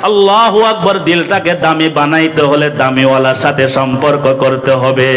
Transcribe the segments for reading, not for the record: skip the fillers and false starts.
আল্লাহু আকবার। দিলটাকে দামি বানাইতে হলে দামিওয়ালার সাথে সম্পর্ক করতে হবে।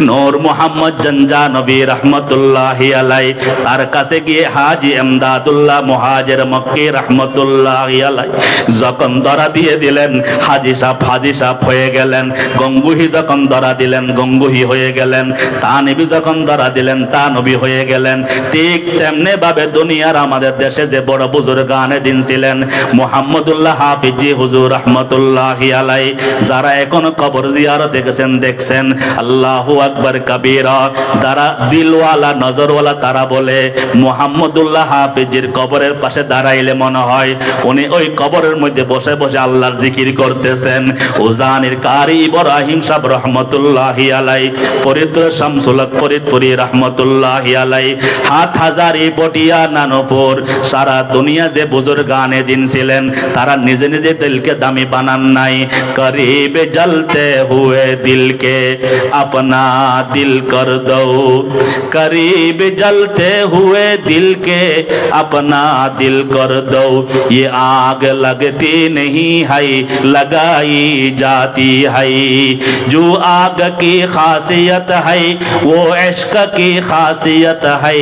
নূর মুহাম্মদ জানজানবী রাহমাতুল্লাহি আলাইহি তার কাছে গিয়ে হাজী ইমদাদুল্লাহ মুহাজির মক্কি রাহমাতুল্লাহি আলাইহি যখন ধরা দিয়ে দিলেন, হাজী সাহেব হয়ে গেলেন। গঙ্গুহি যখন ধরা দিলেন, গঙ্গুহি হয়ে গেলেন। তানবী যখন ধরা দিলেন, তানবী হয়ে গেলেন। ঠিক তেমনি ভাবে দুনিয়ার আমাদের দেশে যে বড় বুজুর্গানে দিন ছিলেন, মুহাম্মদুল্লাহ হাফিজি হুজুর রাহমাতুল্লাহি আলাইহি, যারা এখন কবর জিয়ারতে গেছেন দেখছেন, আল্লাহু আকবার কাবীরা, যারা দিলওয়ালা নজরওয়ালা তারা বলে মুহাম্মদুল্লাহ হাফিজির কবরের পাশে দাঁড়াইলে মনে হয় উনি ওই কবরের মধ্যে বসে বসে আল্লাহর জিকির করতেছেন। উজানির কারি ইব্রাহিম সাহেব রহমতুল্লাহি আলাইহি, ফরিদপুর শামসুল হক ফরিদপুরি রহমতুল্লাহি আলাইহি, হাটহাজারী পটিয়া নানপুর, সারা দুনিয়া যে বুজুর্গানে দিন ছিলেন তারা নিজে নিজে দিলকে দামি বানান নাই। করিব জলতে হুয়ে দিলকে अपना दिल कर दो, करीब जलते हुए दिल के अपना दिल कर दो। ये आग लगती नहीं है, लगाई जाती है। जो आग की खासियत है वो इश्क की खासियत है।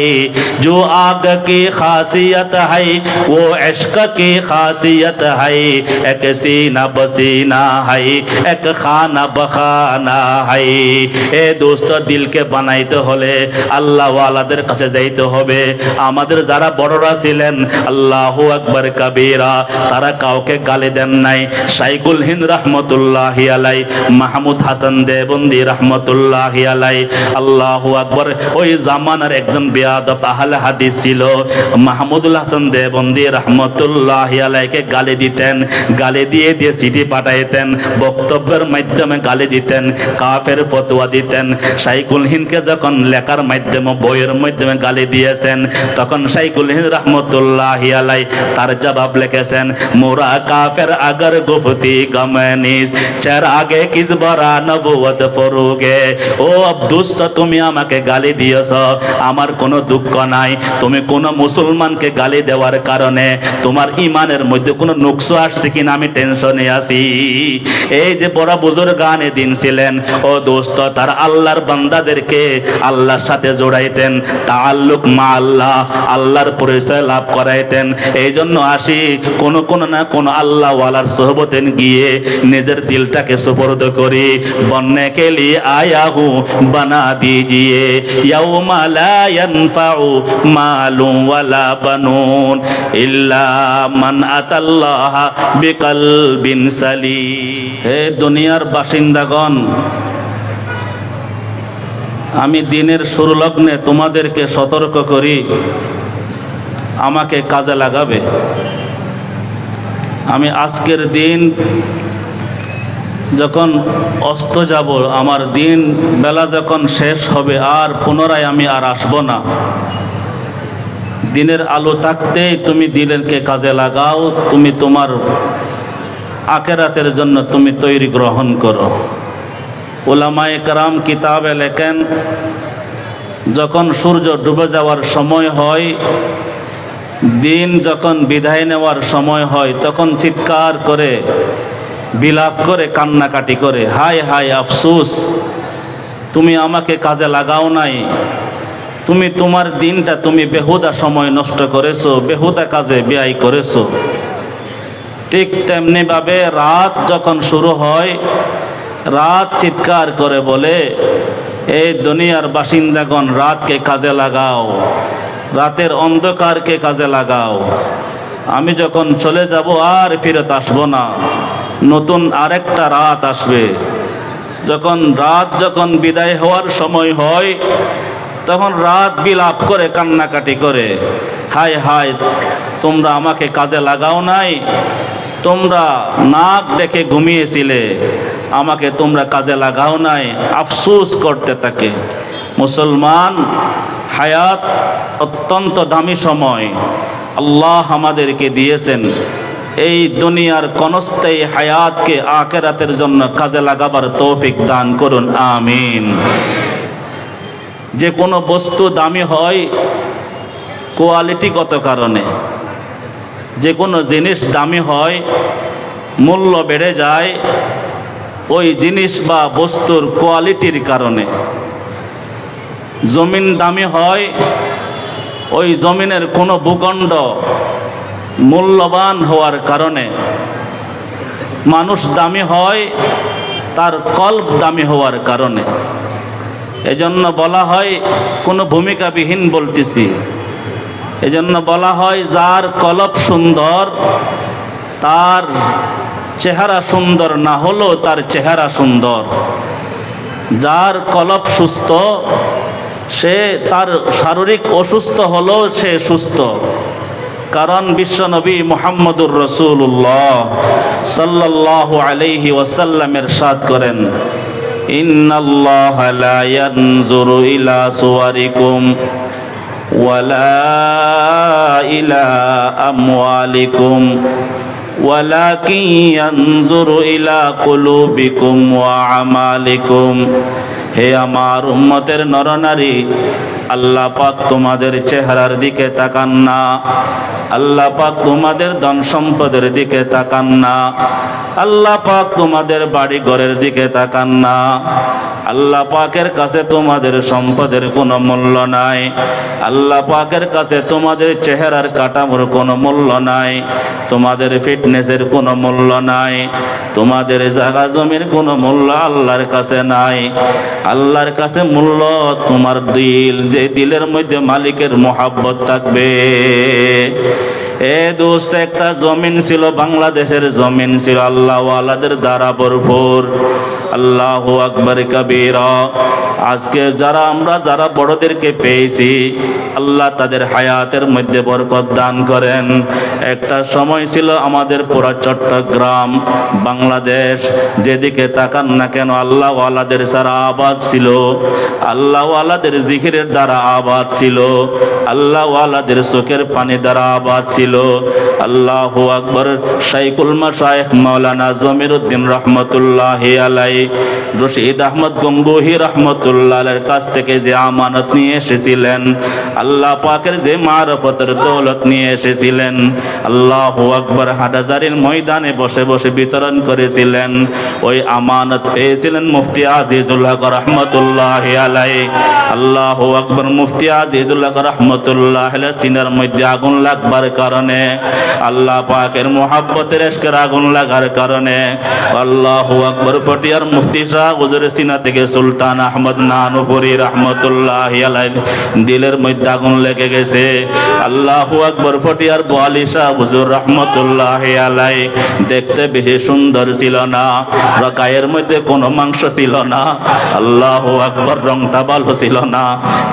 जो आग की खासियत है वो इश्क की खासियत है। एक सीना बसीना है, एक खाना बखाना है। এ দোস্ত, দিলকে বানাইতে হলে আল্লাহ ওয়ালাদের কাছে যাইতে হবে। আমাদের যারা বড়রা ছিলেন, আল্লাহু আকবার কাবীরা, তারা কাউকে গালি দেন নাই। শাইখুল হিন্দ রাহমাতুল্লাহি আলাইহি, মাহমুদ হাসান দেওবন্দি রাহমাতুল্লাহি আলাইহি, আল্লাহু আকবার, ওই জামানার একজন বেয়াদব আহলে হাদিস ছিল। মাহমুদুল হাসান দেওবন্দি রাহমাতুল্লাহি আলাইহিকে গালি দিতেন, গালি দিয়ে দিয়ে চিঠি পাঠাইতেন, বক্তব্যের মাধ্যমে গালি দিতেন, কাফের ফতোয়া দিতেন। শাইখুল হিন্দকে যখন লেখার মাধ্যমে বইয়ের মাধ্যমে গালি দিয়েছেন, তখন শাইখুল হিন্দ রাহমাতুল্লাহি আলাইহি তার জবাব লিখেছেন, মোরা কাফের আগর গুফতি গমনিস চেরাগে কিস বরা নবুয়ত ফরুগে। ও দোস্ত, তুমি আমাকে গালি দিয়েছ, আমার কোনো দুঃখ নাই। তুমি কোন মুসলমানকে গালি দেওয়ার কারণে তোমার ইমানের মধ্যে কোনো নুকস আসছে কিনা আমি টেনশনে আছি। এই যে বড় বুজুর্গানে দিন ছিলেন, ও দোস্ত, তার আল্লাহর বান্দাদেরকে আল্লাহর সাথে জোড়াইতেন, তাআল্লুক মা আল্লাহ, আল্লাহর পরিচয় লাভ করাইতেন। এই জন্য আসি কোন না কোন আল্লাহ ওয়ালার সোহবতে গিয়ে নিজের দিলটাকে সুপর্দ করি। বন্নে কে লিয়ে আয়া হু বানা দিজিয়ে ইয়াউমা লা ইয়ানফাউ মালু ওয়ালা বানুন ইল্লা মান আতাল্লাহ বিকলবিন সালিম। হে দুনিয়ার বাসিন্দাগণ, আমি দিনের শুরু লগ্নে তোমাদেরকে সতর্ক করি, আমাকে কাজে লাগাবে। আমি আজকের দিন যখন অস্ত যাব, আমার দিন বেলা যখন শেষ হবে, আর পুনরায় আমি আর আসব না। দিনের আলো থাকতেই তুমি দিনকে কাজে লাগাও, তুমি তোমার আখিরাতের জন্য তুমি তৈরি গ্রহণ করো। উলামায়ে কেরাম কিতাবে লেখেন, যখন সূর্য ডুবে যাওয়ার সময় হয়, দিন যখন বিদায় নেওয়ার সময় হয়, তখন চিৎকার করে বিলাপ করে কান্নাকাটি করে, হায় হায় আফসোস, তুমি আমাকে কাজে লাগাও নাই। তুমি তোমার দিনটা তুমি বেহুদা সময় নষ্ট করেছো, বেহুদা কাজে ব্যয় করেছো। ঠিক তেমনি ভাবে রাত যখন শুরু হয়, রাত চিৎকার করে বলে, এই দুনিয়ার বাসিন্দাগণ, রাতকে কাজে লাগাও, রাতের অন্ধকারকে কাজে লাগাও। আমি যখন চলে যাব আর ফিরত আসব না, নতুন আরেকটা রাত আসবে। যখন বিদায় হওয়ার সময় হয়, তখন রাত বিলাপ করে কান্নাকাটি করে, হায় হায়, তোমরা আমাকে কাজে লাগাও নাই, তোমরা নাক ডেকে ঘুমিয়েছিলে, আমাকে তোমরা কাজে লাগাও নাই, আফসোস করতে থাকে। মুসলমান, হায়াত অত্যন্ত দামি সময় আল্লাহ আমাদেরকে দিয়েছেন। এই দুনিয়ার কনস্থায়ী হায়াতকে আখিরাতের জন্য কাজে লাগাবার তৌফিক দান করুন, আমিন। যে কোনো বস্তু দামি হয় কোয়ালিটিগত কারণে, যে কোনো জিনিস দামি হয় মূল্য বেড়ে যায় ওই জিনিস বা বস্তুর কোয়ালিটির কারণে। জমিন দামি হয়, ওই জমিনের কোনো ভূখণ্ড মূল্যবান হওয়ার কারণে। মানুষ দামি হয় তার কল্ব দামি হওয়ার কারণে। এজন্য বলা হয়, কোনো ভূমিকাবিহীন বলতেছি, এজন্য বলা হয় যার কলব সুন্দর তার চেহারা সুন্দর না হলেও তার চেহারা সুন্দর। যার কলব সুস্থ সে তার শারীরিক অসুস্থ হলেও সে সুস্থ। কারণ বিশ্বনবী মুহাম্মদুর রাসূলুল্লাহ সাল্লাল্লাহু আলাইহি ওয়াসাল্লাম ইরশাদ করেন, ইন্নাল্লাহা লা ইয়ানজুরু ইলা সুওয়ারিকুম ওয়ালা ইলা আমওয়ালিকুম ওয়ালাকিন ইয়ানজুরু ইলা কুলুবিকুম ওয়া আমালিকুম। হে আমার উম্মতের নরনারী, আল্লাহ পাক তোমাদের চেহারার দিকে তাকান না, আল্লাহ পাক তোমাদের ধন সম্পদের দিকে তাকান না, আল্লাহ পাক তোমাদের বাড়ি ঘরের দিকে তাকান না। আল্লাহ পাকের কাছে তোমাদের সম্পদের কোনো মূল্য নাই, আল্লাহ পাকের কাছে তোমাদের চেহারার কাঠামোর কোনো মূল্য নাই, তোমাদের ফিটনেসের কোনো মূল্য নাই, তোমাদের জায়গা জমির কোনো মূল্য আল্লাহর কাছে নাই। আল্লাহর কাছে মূল্য তোমার দিল, যে দিলের মধ্যে মালিকের মোহাব্বত থাকবে। এ দোস্ত, একটা জমিন ছিল, বাংলাদেশের জমিন ছিল আল্লাহ ওয়ালাদের দ্বারা ভরপুর। আল্লাহু আকবার কাবীরা। আজকে যারা বড়দেরকে পেয়েছি, আল্লাহ তাদের হায়াতের মধ্যে বরকত দান করেন। একটা সময় ছিল আমাদের পুরা চট্টগ্রাম, বাংলাদেশ, যেদিকে তাকান না কেন আল্লাহ ওয়ালাদের সারা আবাদ ছিল, আল্লাহ ওয়ালাদের জিকিরের দ্বারা আবাদ ছিল, আল্লাহ ওয়ালাদের চোখের পানি দ্বারা আবাদ ছিল। আল্লাহু আকবার। শাইখুল মাশায়েখ মাওলানা জমিরউদ্দিন রহমতুল্লাহি আলাইহি, রশিদ আহমদ গঙ্গোহী রহমতুল্লাহ আলাইহির কাছ থেকে যে আমানত নিয়ে এসেছিলেন, আল্লাহ পাকের যে মারফতের দৌলত নিয়ে এসেছিলেন, আল্লাহু আকবার, হাটহাজারীর ময়দানে বসে বসে বিতরণ করেছিলেন। ওই আমানত পেয়েছিলেন মুফতি আজিজুল হক রহমতুল্লাহি আলাইহি। আল্লাহু আকবার। মুফতি আজিজুল হক রহমতুল্লাহ আলাইহি সিনার মধ্যে আগুন লাগবার কারণে, আল্লাহ পাকের মুহাব্বতের ইশকের আগুন লাগার কারণে, আল্লাহু আকবার, পটিয়ার মুফতি শাহ হুজুর সিনা থেকে সুলতান আহমদ নানুপুরি রহমতুল্লাহি আলাইহি দিলের মধ্যে আগুন লেগে গেছে। আল্লাহু আকবার। পটিয়ার বোয়ালি শাহ হুজুর রহমতুল্লাহি আলাইহি দেখতে বেশি সুন্দর ছিল না, গায়ের মধ্যে কোনো মাংস ছিল না, আল্লাহু আকবার, রংটা ভালো ছিল না,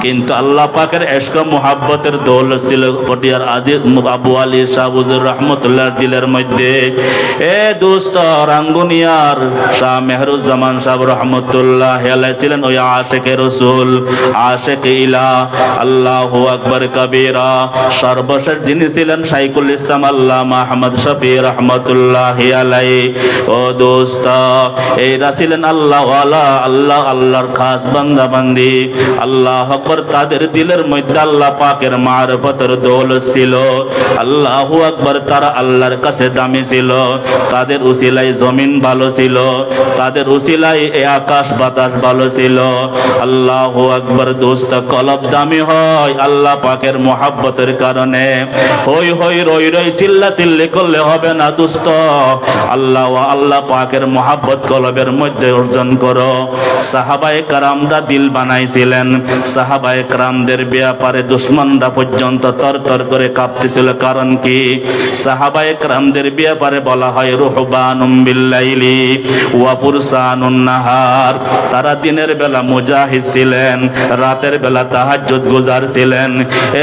কিন্তু আল্লাহ পাকের ইশক মুহাব্বতের দৌলত ছিল পটিয়ার আজিজ আবু আলী শাহ হুজুর রহমতুল্লাহ দিলের মধ্যে। এ দোস্ত, রাঙ্গুনিয়ার শাহ মেহরুজ্জামান সাহেব রহমতুল্লাহ আলাইহি ছিলেন ওই আশিকে রাসূল, আশিকে ইলা। আল্লাহু আকবার কবীরা। সর্বশেষ যিনি ছিলেন শাইখুল ইসলাম আল্লামা আহমদ শফি রহমতুল্লাহি আলাইহি। ও দোস্ত, এরা ছিলেন আল্লাহ ওয়ালা, আল্লাহর খাস বান্দা বান্দি। আল্লাহু আকবার। তাদের দিলের মধ্যে আল্লাহ পাকের মারফতের দৌলত ছিল। আল্লাহু আকবার। তারা আল্লাহর কাছে দামি ছিল। তাদের উসিলায় জমিন ভালো ছিল, তাদের উসিলায় এই আকাশ বাতাস ভালো ছিল। আল্লাহু আকবার। দোস্ত, কলব দামি হয় আল্লাহ পাকের মুহাব্বতের কারণে। হই হই রই রই চিল্লা চিল্লি করলে হবে না দোস্ত। আল্লাহ পাকের মুহাব্বত কলবের মধ্যে অর্জন করো। সাহাবায়ে কেরামরা দিল বানাইছিলেন। সাহাবায়ে কেরামদের ব্যাপারে দুশমনরা পর্যন্ত তরতর করে কাঁপতেছিল। কারণ কি? সাহাবায়ে কেরামদের ব্যাপারে বলা হয় রুহবানুম বিল্লাইলি ওয়া ফুরসানুন নাহার। তারা দিনের বেলা মুজাহিদ ছিলেন, রাতের বেলা তাহাজ্জুদ গুজার ছিলেন।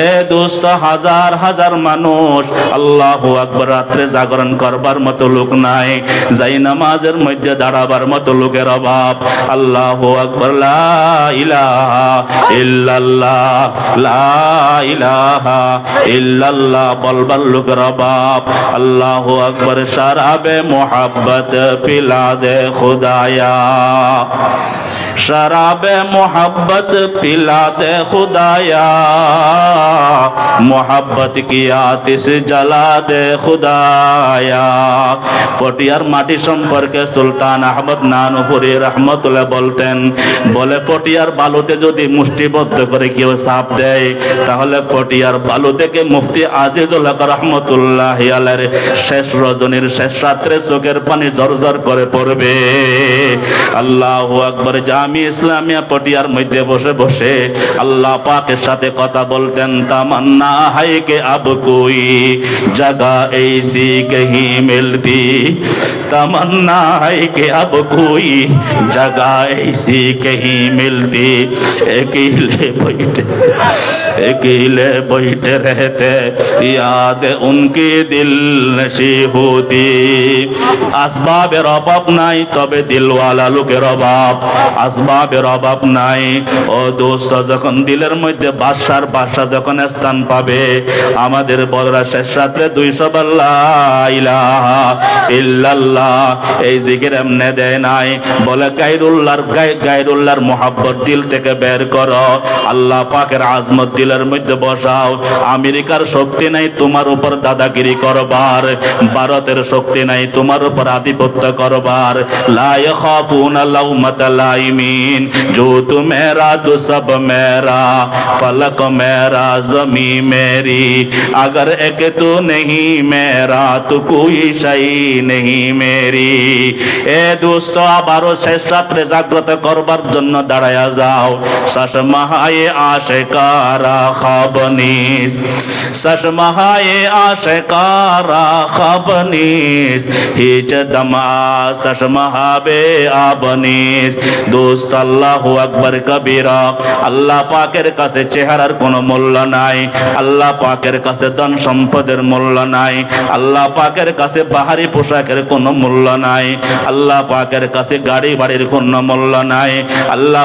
এ দোস্ত, হাজার হাজার মানুষ, আল্লাহু আকবার, রাত্রে জাগরণ করবার মতো লোক নাই, যাই নামাজের মধ্যে দাঁড়াবার মতো লোকের অভাব। আল্লাহু আকবার। লা ইলাহা ইল্লাল্লাহ, লা ইলাহা ইল্লাল্লাহ বলবার লোকের অভাব। আল্লাহু আকবার। শরাবে মোহাব্বত পিলা দে খুদায়া। शराब मोहब्बत पिला दे खुदाया, मोहब्बत की आतिश जला दे खुदाया। পটিয়ার মাটি সম্পর্কে সুলতান আহমদ নানুপুরি রহমতুল্লাহ বলতেন, বলে পটিয়ার বালুতে যদি মুষ্টিবদ্ধ করে কেউ চাপ দেয়, তাহলে পটিয়ার বালু থেকে মুফতি আজিজুল হক রহমতুল্লাহ আলাইহির শেষ রজনীর শেষ রাত্রে চোখের পানি জর্জর করে পড়বে। আল্লাহু আকবার। জামি ইসলামিয়া পটিয়ার মধ্যে বসে বসে আল্লাহ পাকের সাথে কথা বলতেন। তামান্না হায় কে আব কোই জগহ ऐसी कहीं मिलती, तमन्ना है कि अब कोई जगह ऐसी कहीं मिलती, अकेले बैठे रहते याद उनकी दिल नशी होती। আসবাবের অভাব নাই, তবে দিলওয়ালা লোকের অভাব। আসবাবের অভাব নাই। ও দোস্ত, যখন দিলের মধ্যে বাদশা যখন স্থান পাবে, আমাদের বড়রা শেষ রাত্রে 200 বার লা ইলাহা ইল্লাল্লাহ এই জিকির এমনে দেয় নাই। বলে গায়রুল্লাহর মোহাব্বত দিল থেকে বের করো, আল্লাহ পাকের আজমত দিলের মধ্যে বসাও। আমেরিকার শক্তি নাই তোমার উপর দাদাগিরি করবার, ভারতের শক্তি নাই তোমার উপর আধিপত্য করবার। লা ইয়াখাফুনা লাউমাতা লাইমিন, जो तू मेरा तो सब मेरा, फलक मेरा जमी मेरी, अगर एक तो नहीं मेरा तो कोई शई नहीं मेरी। এ দোস্ত, আবারও শেষ রাত্রে জাগ্রত করবার জন্য দাঁড়ায়া যাও। সশমাহায়ে আশিকারা খাবনিস, সশমাহায়ে আশিকারা খাবনিস, হিচ দমা সশমাহাবে আবনিস। দোস্ত, আল্লাহু আকবার কবীরা। আল্লাহ পাকের কাছে চেহারার কোনো মূল্য নাই, আল্লাহ পাকের কাছে ধন সম্পদের মূল্য নাই, আল্লাহ পাকের কাছে বাহারি পোশাকের কোনো মূল্য নাই, আল্লাহ পাকের কাছে গাড়ি বাড়ির কোনো মূল্য নাই। আল্লাহ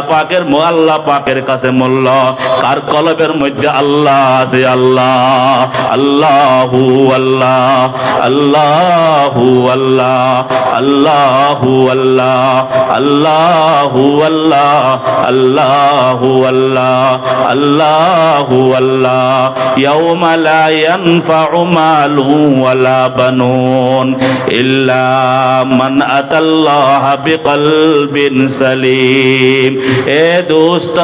পাকের কাছে মূল্য কার কলবের মধ্যে আল্লাহ আছে। আল্লাহ আল্লাহু আল্লাহ আল্লাহু আল্লাহ আল্লাহু আল্লাহ আল্লাহু আল্লাহ আল্লাহু আল্লাহ আল্লাহু আল্লাহ। ইয়াউমা লা ইয়ানফাউ মালু ওয়ালা বানুন ইল্লা মান আতাল্লাহ বিকলবিন সালিম। এ দোস্ত,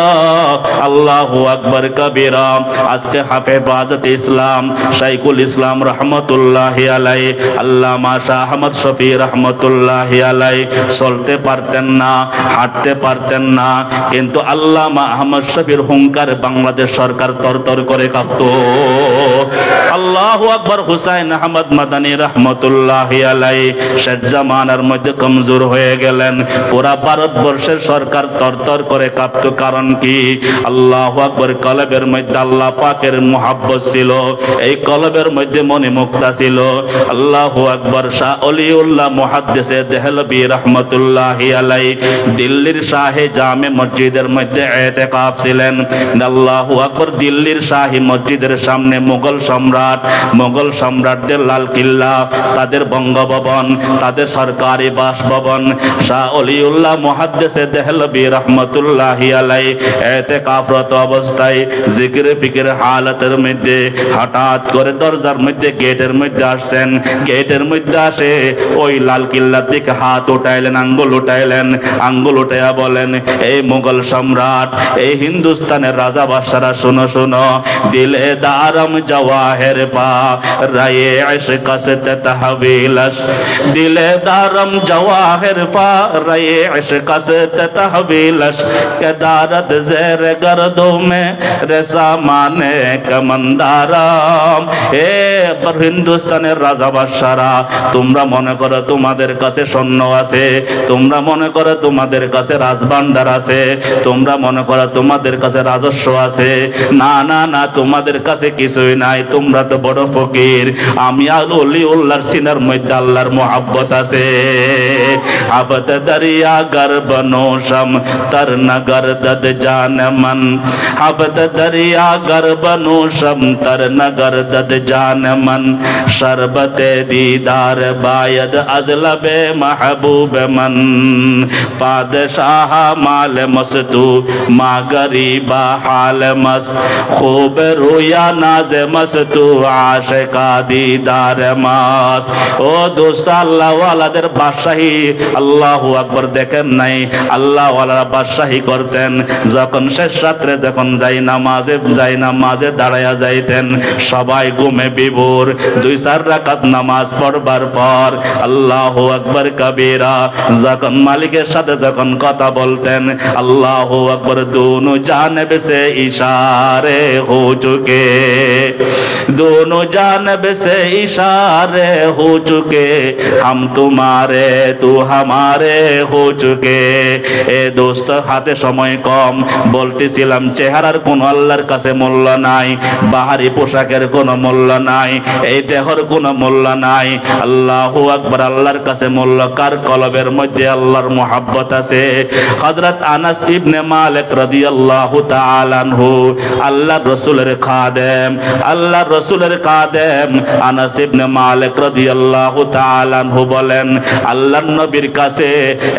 আল্লাহু আকবার কবীরা। আজকে হাফেজ ইসলাম শাইখুল ইসলাম রহমতুল্লাহি আলাইহি, আল্লামা শাহ আহমদ শফি রহমতুল্লাহি আলাইহি চলতে পারতেন না, হাঁটতে পারতেন না, কিন্তু আল্লামা আহমদ শফির হুঙ্কার বাংলাদেশ সরকার তরতর করে কাঁপতো। আল্লাহু আকবার। হুসাইন আহমদ মাদানী রহমতুল্লাহি আলাইহি শেষ জামানার মধ্যে কমজোর হয়ে গেলেন, পুরা ভারতবর্ষের সরকার তরতর করে কাঁপতো। কারণ কি? আল্লাহু আকবার। কলবের মধ্যে আল্লাহ পাকের মুহাব্বত ছিল, এই কলবের মধ্যে মনে মুক্তা ছিল। আল্লাহু আকবার। শাহ অলিউল্লাহ মুহাদ্দিসে দেহলভী রহমতুল্লাহি আলাইহি দিল্লির শাহে জামে মসজিদের মধ্যে ইতিকাফ ছিলেন। আল্লাহু আকবার। দিল্লির শাহী মসজিদের সামনে মোগল সম্রাটদের লাল কিল্লা, তাদের বঙ্গভবন, তাদের সরকারি বাসভবন। শাহ অলিউল্লাহ মুহাদ্দিসে দেহলভী রহমতুল্লাহি আলাইহি ইতিকাফরত অবস্থায় জিকির ফিকির হালাতের মধ্যে হঠাৎ করে দরজার মধ্যে গেটের মধ্যে আসছেন। গেটের মধ্যে আসে ওই লাল কিল্লার দিকে হাত উঠাইলেন, আঙ্গুল উঠাইয়া বলেন, এই মুঘল সম্রাট, এই হিন্দুস্তানের রাজা বাদশারা, শুনো শুনো, দিলে দারম জওয়াহের পা রায়ে ইশক সে তহবিলস, দিলে দারম জওয়াহের পা রায়ে ইশক সে তহবিলস, কে দারদ জের গর্দো মে রেসা মানে কমন্দারাম। এ হিন্দুস্তানের রাজা বাদশারা, তোমরা মনে করো তোমাদের কাছে সৈন্য আছে, তোমরা মনে করো তোমাদের কাছে রাজভান্ডার আছে, তোমরা মনে করো তোমাদের কাছে রাজস্ব আছে। না না না, তোমাদের কাছে কিছুই নাই, তোমরা তো বড় ফকির। আমি অলিউল্লাহর সিনার মধ্যে আল্লাহর মুহাব্বত আছে। আবদ দরিয়া গর্ব নোশম তর নগর দদ জান মন, আবদ দরিয়া গর্ব নোশম তর নগর দদ জান মন, শরবতে দীদার বায়দ আজলবে महबूब मन, पादशाह মাল মস্তু মা গরিবা হাল মস্ত খুব রোয়া নাজ মস্তু আশিকা দিদার মাস্ত। ও দোস্ত, আল্লাহ ওয়ালাদের বাদশাহী, আল্লাহু আকবার, দেখেন নাই আল্লাহ ওয়ালারা বাদশাহী করতেন যখন শেষ রাত্রে যখন যাই নামাজে দাঁড়ায়া যাইতেন, সবাই ঘুমে বিভোর। 2-4 রাকাত নামাজ পড়বার পর আল্লাহু আকবার কবীরা যখন মালিকের সাথে যখন কথা বলতেন, আল্লাহু আকবার, दोनों जानब से इशारे हो चुके, दोनों जानब से इशारे हो चुके, हम तुम्हारे तू हमारे हो चुके। এ দোস্ত, হাতে সময় কম, বলতেছিলাম চেহারার কোনো আল্লাহর কাছে মূল্য নাই, বাহারি পোশাকের কোনো মূল্য নাই, এই দেহর কোনো মূল্য নাই। আল্লাহু আকবার, আল্লাহর কাছে মূল্য কার? কলবের মধ্যে আল্লাহর মুহাব্বত আছে। হযরত আনাস ইবনে মালিক রাদিয়াল্লাহু তাআলা আনহু, আল্লাহর রাসূলের খাদেম, আল্লাহর রাসূলের খাদেম আনাস ইবনে মালিক রাদিয়াল্লাহু তাআলা আনহু বলেন, আল্লাহর নবীর কাছে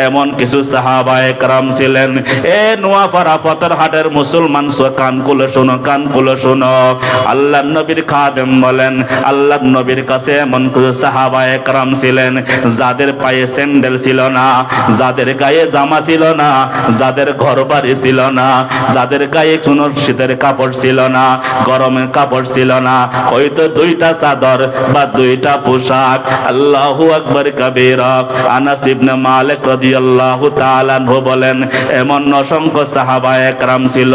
এমন কিছু সাহাবায়ে কেরাম ছিলেন। এ নোয়াপাড়া পতরহাটের মুসলমান, কান খুলে শোনো, কান খুলে শোনো। আল্লাহর নবীর খাদেম বলেন, আল্লাহর নবীর কাছে এমন কিছু সাহাবায়ে কেরাম ছিলেন যাদের পায়ে স্যান্ডেল ছিল না, যাদের গায়ে জামা ছিল না, যাদের ঘরবাড়ি ছিল না, যাদের গায়ে কোনো শীতের কাপড় ছিল না, গরমের কাপড় ছিল না, হয়তো 2টা চাদর বা 2টা পোশাক। আল্লাহু আকবার কবীরা। আনাস ইবনে মালিক রাদিয়াল্লাহু তাআলা আনহু বলেন, এমন অসংখ্য সাহাবায়ে কেরাম ছিল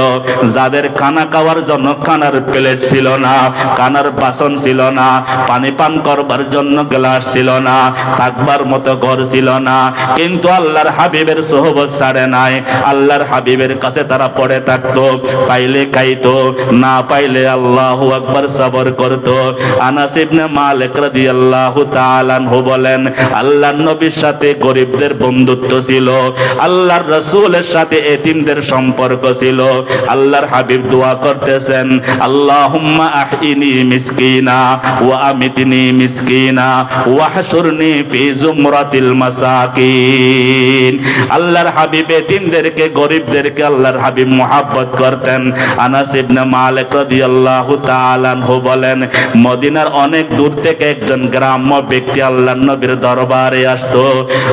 যাদের খানা খাওয়ার জন্য খানার প্লেট ছিল না, খানার বাসন ছিল না, পানি পান করবার জন্য গ্লাস ছিল না, থাকবার মতো ঘর ছিল না, কিন্তু আল্লাহর হাবিবের সোহবত ছাড়ে নাই। আল্লাহর হাবিবের কাছে তারা পড়ে থাকতো, পাইলে খাইতো, না পাইলে আল্লাহু আকবার সবর করতো। আনাস ইবনে মালিক রাদিয়াল্লাহু তাআলা আনহু বলেন, আল্লাহর নবীর সাথে গরিবদের বন্ধুত্ব ছিল, আল্লাহর রাসূলের সাথে এতিমদের সম্পর্ক ছিল। আল্লাহর হাবিব দোয়া করতেছেন, আল্লাহুম্মা আহইনি মিসকিনা ওয়া আমিতনি মিসকিনা ওয়া হাশুরনি ফি জুমরাতিল মাসাকিন। আল্লাহর হাবিব এতিমদেরকে, গরিবদেরকে আল্লাহর হাবিব মুহাব্বত করতেন। আনাস ইবনে মালিক রাদিয়াল্লাহু তাআলা আনহু বলেন, মদিনার অনেক দূর থেকে একজন গ্রাম্য ব্যক্তি আল্লাহর নবীর দরবারে আসতো।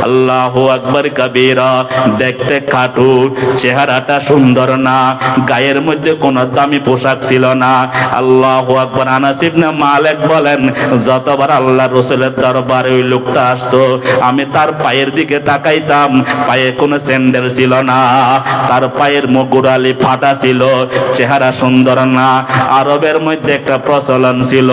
আল্লাহু আকবার কবীরা। দেখতে খাটু, চেহারাটা সুন্দর না, গায়ের মধ্যে কোনো দামি পোশাক ছিল না। আল্লাহু আকবার। আনাস ইবনে মালিক বলেন, যতবার আল্লাহর রাসূলের দরবারে ওই লোকটা আসতো, আমি তার পায়ের দিকে তাকাইতাম, পায়ে কোনো স্যান্ডেল ছিল না, তার পায়ের মুগুরালি ফাটা ছিল, চেহারা সুন্দর না। আরবের মধ্যে একটা প্রচলন ছিল,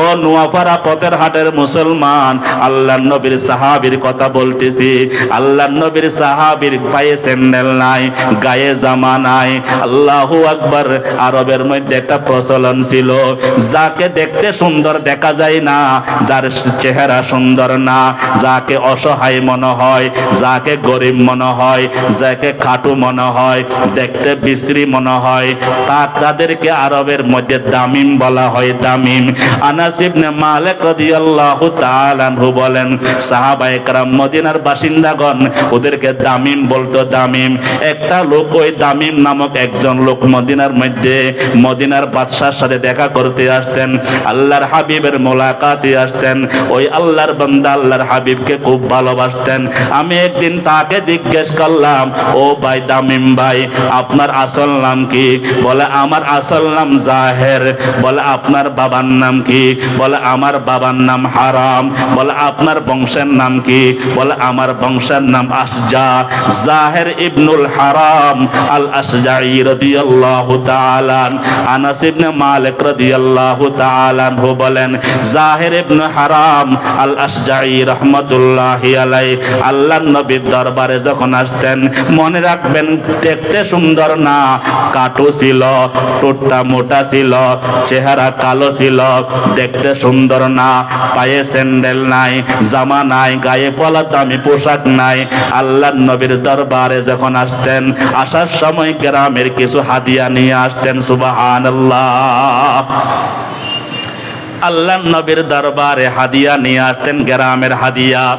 ও নোয়াপাড়া পতেরহাটের মুসলমান, আল্লাহর নবীর সাহাবীর কথা বলতেছি, আল্লাহর নবীর সাহাবীর পায়ে স্যান্ডেল নাই, গায়ে জামা নাই। আল্লাহু আকবার। আরবের মধ্যে একটা প্রচলন ছিল, যাকে দেখতে সুন্দর দেখা যায় না, যার চেহারা সুন্দর না, যাকে অসহায় মনে হয়, যাকে গরিব মনে হয়, যাকে খাটু মনে হয়, দেখতে বিশ্রী মনে হয়, তাদেরকে আরবের মধ্যে দামিম বলা হয়, দামিম। আনাস ইবনে মালিক রাদিয়াল্লাহু তাআলা আনহু বলেন, সাহাবায়ে কেরাম মদিনার বাসিন্দাগণ ওদেরকে দামিম বলতো, দামিম। একটা লোক, ওই দামিম নামক একজন লোক মদিনার মধ্যে মদিনার বাদশার সাথে দেখা করতে আসতেন, আল্লাহর হাবিবের মোলাকাতে আসতেন। ওই আল্লাহর বান্দা আল্লাহর হাবিবকে খুব ভালোবাসতেন। আমি একদিন তাকে জিজ্ঞেস করলাম, ও ভাই দামিম ভাই, আপনার আসল নাম কি? বলে, আমার আসল নাম জাহের। বলে, আপনার বাবার নাম কি? বলে, আমার বাবার নাম হারাম। বলে, আপনার বংশের নাম কি? বলে, আমার বংশের নাম আসজা। জাহের ইবনুল হারাম আল আসজাই রাদিয়াল্লাহু তাআলা। আনাস ইবনে মালিক রাদিয়াল্লাহু তাআলা আনহু বলেন, জাহের ইবনে হারাম আল আসজাই রাহমাতুল্লাহি আলাইহি আল্লাহর নবীর দরবারে যখন আসতেন, মনে রাখবেন, দেখতে সুন্দর না, কাটু ছিল, ঠোঁটটা মোটা ছিল, চেহারা কালো ছিল, দেখতে সুন্দর না, পায়ে স্যান্ডেল নাই, জামা নাই, গায়ে পলা দামি পোশাক নাই। আল্লাহর নবীর দরবারে যখন আসতেন, আসার সময় গ্রামের কিছু হাদিয়া নিয়ে আসতেন। সুবহানাল্লাহ। আল্লাহর নবীর দরবারে হাদিয়া নিয়ে আসতেন, গ্রামের হাদিয়া।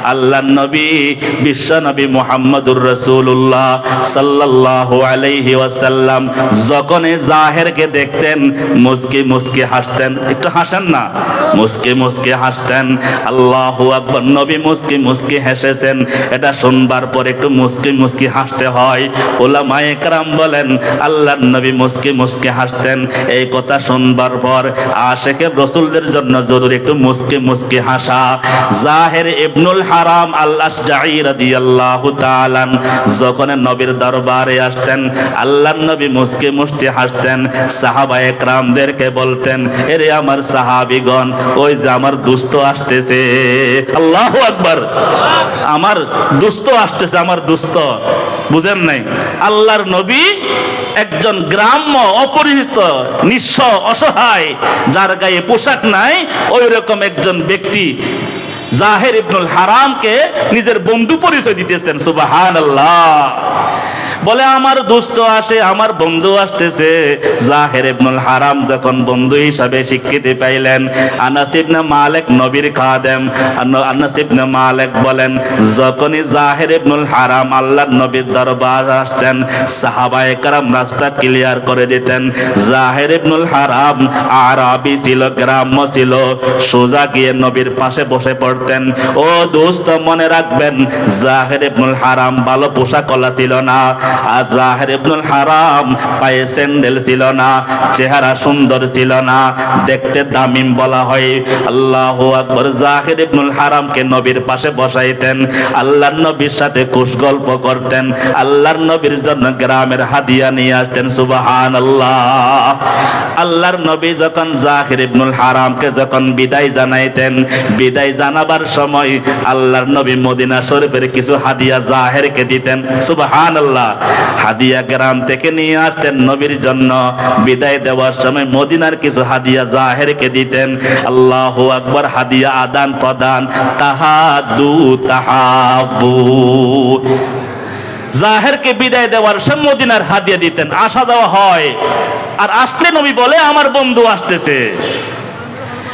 আল্লাহর নবী বিশ্ব নবী মুহাম্মদুর রাসূলুল্লাহ সাল্লাল্লাহু আলাইহি ওয়াসাল্লাম যখনই জাহেরকে দেখতেন মুস্কি মুস্কি হাসতেন। একটু হাসেন না, মুস্কি মুস্কি হাসতেন। আল্লাহু আকবার। নবী মুস্কি মুস্কি হেসেছেন, এটা শুনবার পর একটু মুস্কি মুস্কি হাসতে হয়। উলামায়ে কেরাম বলেন আল্লাহর নবী মুস্কি মুস্কি হাসতেন। এই কথা শুনবার পর আশিকে রাসূলদের জন্য জরুরি একটু মুস্কি মুস্কি হাসা। জাহের ইবনুল হারাম আল-আশজাঈ রাদিয়াল্লাহু তাআলা যখন নবীর দরবারে আসতেন আল্লাহর নবী মুস্কি মুস্কি হাসতেন। সাহাবায়ে কেরামদেরকে বলতেন, এরে আমার সাহাবীগণ, ওই যে আমার দুস্থ আসতেছে। আল্লাহু আকবার। আমার দুস্থ আসতেছে, আমার দুস্থ। বুঝেন নাই? আল্লাহর নবী একজন গ্রাম্য, অপরিচিত, নিঃস্ব, অসহায়, যার গায়ে পোশাক নাই, ওই রকম একজন ব্যক্তি জাহের ইবনুল হারামকে নিজের বন্ধু পরিচয় দিতেছেন। সুবহানাল্লাহ। বলে আমার দোস্ত আসে, আমার বন্ধু আসতেছে। জাহের ইবনুল হারাম যখন বন্ধু হিসাবে স্বীকৃতি পাইলেন, আনাস ইবনে মালিক নবীর খাদেম, আনাস ইবনে মালিক বলেন যখনই জাহের ইবনুল হারাম আল্লাহর নবীর দরবারে আসতেন সাহাবায়ে কেরাম রাস্তা ক্লিয়ার করে দিতেন। জাহের ইবনুল হারাম আরবি ছিল, গ্রাম্য ছিল, সোজা গিয়ে নবীর পাশে বসে পড়তেন। ও দোস্ত, মনে রাখবেন জাহের ইবনুল হারাম ভালো পোশাকওয়ালা ছিল না। আর জাহের ইবনুল হারাম পায়ে স্যান্ডেল ছিল না, চেহারা সুন্দর ছিল না, দেখতে দামিম বলা হয়। আল্লাহু আকবার। জাহের ইবনুল হারামকে নবীর পাশে বসাইতেন, আল্লাহর নবীর সাথে কুশ গল্প করতেন, আল্লাহর নবীর জন্য গ্রামের হাদিয়া নিয়ে আসতেন। সুবহানাল্লাহ। আল্লাহর নবী যখন জাহের ইবনুল হারামকে যখন বিদায় জানাইতেন, বিদায় জানাবার সময় আল্লাহর নবী মদিনা শরীফের কিছু হাদিয়া জাহেরকে দিতেন। সুবহানাল্লাহ। হাদিয়া গ্রাম থেকে নিয়ে আসতেন নবীর জন্য। বিদায় দেওয়ার সময় মদিনার কিছু হাদিয়া জাহেরকে দিতেন। আল্লাহু আকবার। হাদিয়া আদান প্রদান, তাহাদু তাহাবু। জাহেরকে বিদায় দেওয়ার সময় মদিনার হাদিয়া দিতেন, আসা দেওয়া হয়। আর আসলে নবী বলে আমার বন্ধু আসতেছে।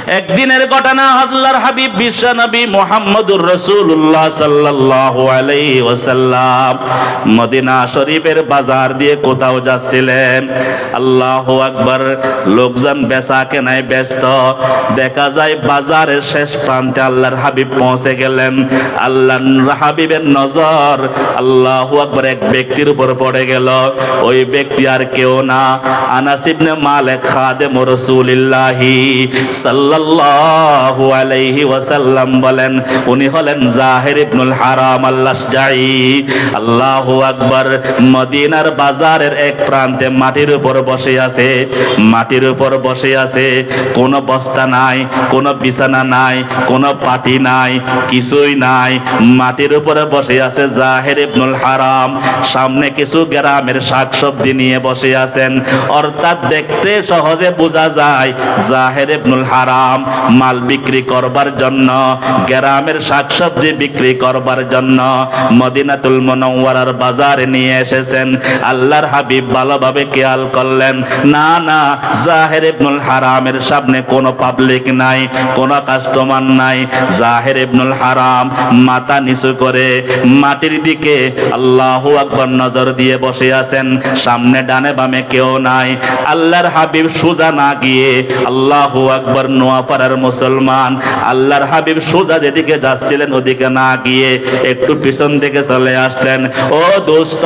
একদিনের ঘটনা, আল্লাহর হাবিব বিশ্ব নবী মুহাম্মদুর রাসূলুল্লাহ সাল্লাল্লাহু আলাইহি ওয়াসাল্লাম মদিনা শরীফের বাজার দিয়ে কোথাও যাচ্ছিলেন। আল্লাহু আকবার। লোকজন বেচা কেনায় ব্যস্ত। দেখা যায় বাজারের শেষ প্রান্তে আল্লাহর হাবিব পৌঁছে গেলেন। আল্লাহর হাবিবের নজর আল্লাহু আকবার এক ব্যক্তির উপর পড়ে গেল। ওই ব্যক্তি আর কেউ না, আনাস ইবনে মালিক খাদেম রাসূলুল্লাহি সাল্লাল্লাহু আলাইহি ওয়াসাল্লাম বলেন উনি হলেন জাহের ইবনুল হারাম আল-আশজাঈ। আল্লাহু আকবার। মদিনার বাজারের এক প্রান্তে মাটির উপর বসে আছে, মাটির উপর বসে আছে। কোনো বস্তা নাই, কোনো বিছানা নাই, কোনো পাটি নাই, কিছুই নাই। মাটির উপরে বসে আছে জাহের ইবনুল হারাম। সামনে কিছু গ্রামের শাকসবজি নিয়ে বসে আছেন। অর্থাৎ দেখতে সহজে বোঝা যায় জাহের ইবনুল হারাম মাল বিক্রি করবার জন্য, গ্রামের শাকসবজি বিক্রি করবার জন্য মদিনাতুল মুনাওয়ারার বাজারে নিয়ে এসেছেন। আল্লাহর হাবিব ভালোভাবে খেয়াল করলেন, না না, জাহের ইবনুল হারামের সামনে কোনো পাবলিক নাই, কোনো কাস্টমার নাই। জাহের ইবনুল হারাম মাথা নিচু করে মাটির দিকে আল্লাহু আকবার নজর দিয়ে বসে আছেন। সামনে ডানে বামে কেউ নাই। আল্লাহর হাবিব সোজা না গিয়ে, আল্লাহু আকবার, নোয়াপাড়ার মুসলমান, আল্লাহর হাবিব সোজা যেদিকে যাচ্ছিলেন ওদিকে না গিয়ে একটু পিছন দিকে চলে আসলেন। ও দোস্ত,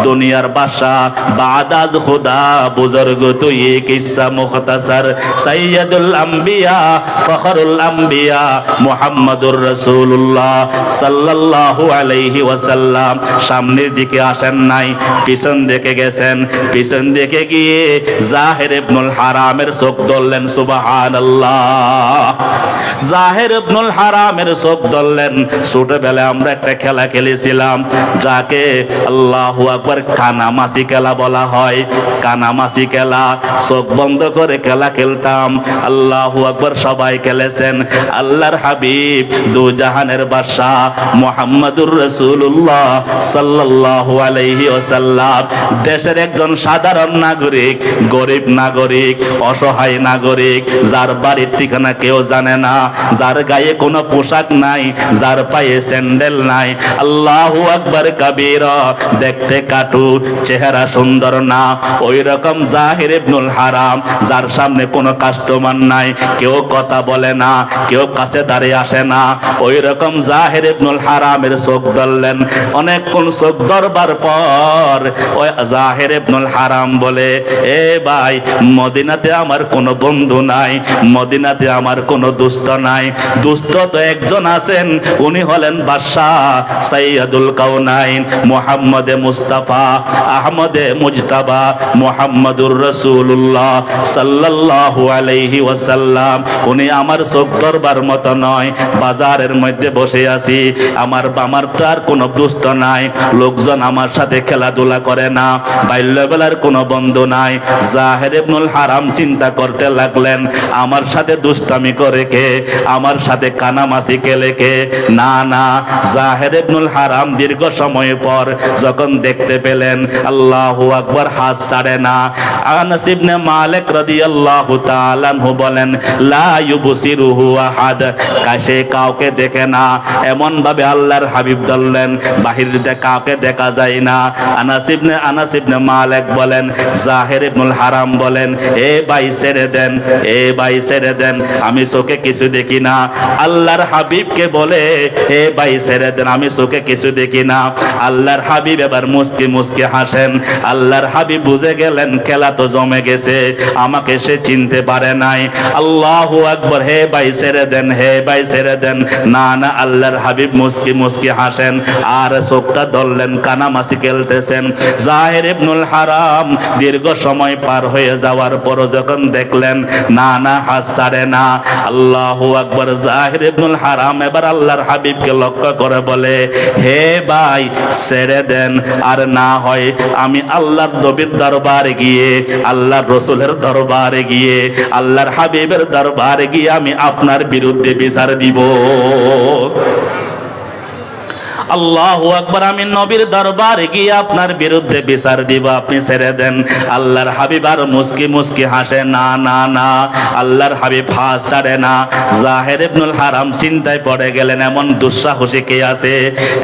দুনিয়ার বাদশা বাদাজ খুদা বুজুর্গ তুই কিসসা মুখতাসার সাইয়্যিদুল আম্বিয়া ফখরুল আম্বিয়া মুহাম্মদুর রাসূলুল্লাহ সাল্লাল্লাহু আলাইহি ওয়াসাল্লাম সামনের দিকে আসেন নাই, পিছন দিকে গেছেন। পিছন দিকে গিয়ে জাহের ইবনুল হারামের চোখ ধরলেন। সুবহানাল্লাহ। জাহের ইবনুল হারামের চোখ ধরলেন। ছোটবেলায় আমরা একটা খেলা খেলেছিলাম যাকে আল্লাহু আকবার কানামাছি খেলা বলা হয়। কানামাছি খেলা, চোখ বন্ধ করে খেলা খেলতাম। আল্লাহু আকবার। সবাই খেলেছেন। আল্লাহর হাবিব দু জাহানের বাদশা মুহাম্মদুর রাসূলুল্লাহ সাল্লাল্লাহু আলাইহি ওয়াসাল্লাম দেশের একজন সাধারণ নাগরিক, গরিব নাগরিক, অসহায় নাগরিক, যার বাড়ির ঠিকানা কেউ জানে না, যার গায়ে কোনো পোশাক নাই, যার পায়ে স্যান্ডেল নাই। আল্লাহু আকবার কাবীরা, দেখতে কাটু, চেহারা সুন্দর না। ওই রকম জাহির ইবনুল হারাম, যার সামনে কোনো কাস্টমার নাই, কেউ কথা বলে না, কেউ কাছে দাঁড়িয়ে আসে না। ওই রকম জাহির ইবনুল হারামের চোখ ধরলেন। অনেকক্ষণ চোখ ধরবার পর ওই জাহির ইবনুল হারাম বলে, এ ভাই, মদিনাতে আমার কোনো বন্ধু নাই, মদিনাতে আমার কোনো দুস্থ নাই। দুস্থ তো একজন আছেন, উনি হলেন বাদশাহ সাইয়্যিদুল কাউনাইন মুহাম্মদে মুস্তাফা আহমদে মুজতাবা মুহাম্মদুর রাসূলুল্লাহ সাল্লাল্লাহু আলাইহি ওয়াসাল্লাম। উনি আমার চোখ ধরবার মতো নয়। বাজারের মধ্যে বসে আছি, আমার তার কোনো দুস্থ নাই, লোকজন আমার সাথে খেলাধুলা করে না, বাল্যবেলার কোনো বন্ধু নাই। জাহির ইবনুল হারাম চিন্তা করতে লাগলেন, আমার সাথে দুষ্টামি করে কে, আমার সাথে কানামাছি খেলে কে? না না, জাহির ইবনুল হারাম দীর্ঘ সময় পর যখন দেখতে পেলেন, আল্লাহু আকবার, হাত ছাড়ে না। আনাস ইবনে মালিক রাদিয়াল্লাহু তাআলা আনহু বলেন, লা ইউবসিরুহু আহাদ, কাছে কাউকে দেখে না। এমন ভাবে আল্লাহর হাবিব ধরলেন, বাহিরে কাউকে দেখা যায় না। আনাস ইবনে মালিক বলেন, জাহির ইবনুল হারাম বলেন, এ ভাই ছেড়ে দেন, এ ভাই ছেড়ে দেন, আমি চোখে কিছু দেখি না। আল্লাহর হাবিবকে বলে, এ ভাই ছেড়ে দেন, আমি চোখে কিছু দেখি না। আল্লাহর হাবিব এবার মুস্কি মুস্কি হাসেন। আল্লাহর হাবিব বুঝে গেলেন খেলা তো জমে গেছে, আমাকে সে চিনতে পারে নাই। আল্লাহু আকবার, হে ভাই ছেড়ে দেন, হে ভাই ছেড়ে দেন। না না, আল্লাহর হাবিব মুস্কি মুস্কি হাসেন আর চোখটা ধরলেন, কানামাছি খেলতেছেন। জাহির ইবনুল হারাম দীর্ঘ সময় পার হয়ে যাওয়ার পর যখন দেখলেন না না, হাত ছাড়ে না, আল্লাহু আকবার, জাহির ইবনুল হারাম এবার আল্লাহর হাবিবকে লক্ষ্য করে বলে, হে ভাই ছেড়ে দেন, আর না হয় আমি আল্লাহর নবীর দরবারে গিয়ে, আল্লাহর রসুলের দরবারে গিয়ে, আল্লাহর হাবিবের দরবারে গিয়ে আমি আপনার বিরুদ্ধে বিচার দিব। আল্লাহু আকবার, আমি নবীর দরবারে গিয়ে আপনার বিরুদ্ধে বিচার দিব, আপনি ছেড়ে দেন। আল্লাহর হাবিব আর মুস্কি মুস্কি হাসে, না না না, আল্লাহর হাবিব হাত ছাড়ে না। জাহির ইবনুল হারাম চিন্তায় পড়ে গেলেন, এমন দুঃসাহসী কে আছে,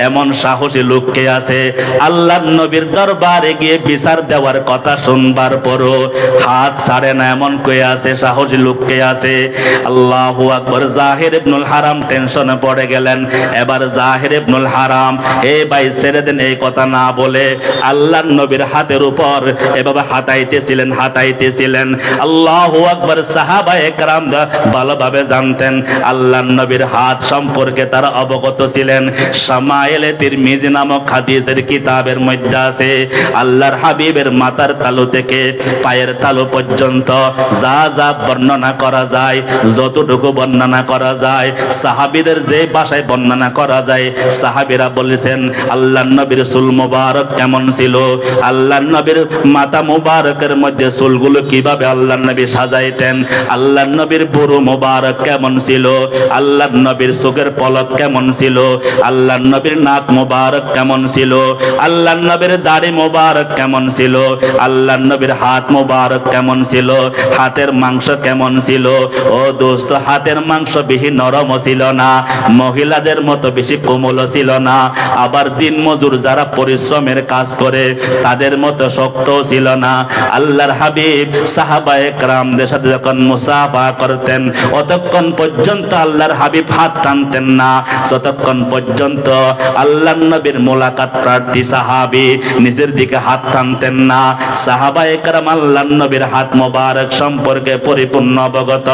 এমন সাহসী লোক কে আছে, আল্লাহর নবীর দরবারে গিয়ে বিচার দেওয়ার কথা শুনবার পরও হাত ছাড়ে না, এমন কে আছে, সাহসী লোক কে আছে? আল্লাহু আকবার, জাহির ইবনুল হারাম টেনশনে পড়ে গেলেন। এবার জাহির ইবনুল হারাম, এ ভাই ছেড়ে দেন, এই কথা না বলে আল্লাহর নবীর হাতের উপর এভাবে হাতাইতেছিলেন। আল্লাহু আকবার, সাহাবায়ে কেরাম ভালোভাবে জানতেন, আল্লাহর নবীর হাত সম্পর্কে তারা অবগত ছিলেন। শামায়েলে তিরমিজি নামক হাদিসের কিতাবের মধ্যে আছে, আল্লাহর হাবিবের মাথার তালু থেকে পায়ের তালু পর্যন্ত যা যা বর্ণনা করা যায়, যতটুকু বর্ণনা করা যায়, সাহাবীদের যে ভাষায় বর্ণনা করা যায়, সাহাবীরা বলেছেন আল্লাহর নবীর চুল মোবারক কেমন ছিল, আল্লাহর নবীর মাথা মোবারকের মধ্যে চুলগুলো কিভাবে আল্লাহর নবী সাজাইতেন, আল্লাহর নবীর বুড়ো মোবারক কেমন ছিল, আল্লাহর নবীর চোখের পলক কেমন ছিল, আল্লাহর নবীর নাক মোবারক কেমন ছিল, আল্লাহর নবীর দাড়ি মোবারক কেমন ছিল, আল্লাহর নবীর হাত মোবারক কেমন ছিল, হাতের মাংস কেমন ছিল। ও দোস্ত, হাতের মাংস বেশি নরম ছিল না, মহিলাদের মতো বেশি কোমল ছিল না, আবার দিন মজুর যারা পরিশ্রমের কাজ করে তাদের মতো শক্ত ছিল না। আল্লাহর হাবিব সাহাবায়ে কেরামদের সাথে যখন মুসাফা করতেন, অতক্ষণ পর্যন্ত আল্লাহর হাবিব হাত টানতেন না, যতক্ষণ পর্যন্ত আল্লাহর নবীর মোলাকাত প্রার্থী সাহাবী নিজের দিকে হাত টানতেন না। সাহাবায়ে কেরাম আল্লাহর নবীর হাত মোবারক সম্পর্কে পরিপূর্ণ অবগত।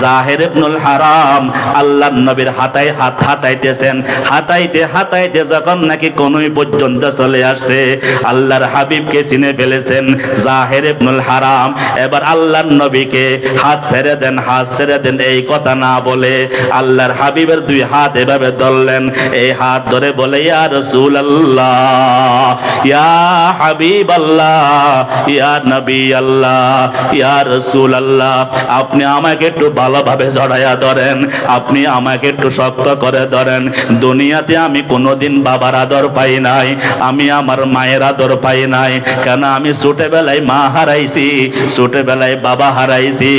জাহির ইবনুল হারাম আল্লাহর নবীর হাত হাতাইতেছেন, হাতাইতে যখন নাকি কোনই পর্যন্ত চলে আসছে, আল্লাহর হাবিবকে চিনে ফেলেছেন জাহির ইবনুল হারাম। এবার আল্লাহর নবীকে হাত ছেড়ে দেন এই কথা না বলে আল্লাহর হাবিবের দুই হাত এভাবে ধরলেন। এই হাত ধরে বলে, ইয়া রাসূলুল্লাহ, ইয়া হাবিবাল্লাহ, ইয়া নবী আল্লাহ, ইয়া রাসূলুল্লাহ, আপনি আমাকে একটু ভালোভাবে জড়াইয়া ধরেন, আপনি আমাকে একটু শক্ত করে ধরেন। দুনিয়াতে আমি কোনোদিন বাবার আদর পাই নাই, আমি আমার মায়ের আদর পাই নাই। কেন? আমি ছোটবেলায় মা হারাইছি, ছোটবেলায় বাবা হারাইছি,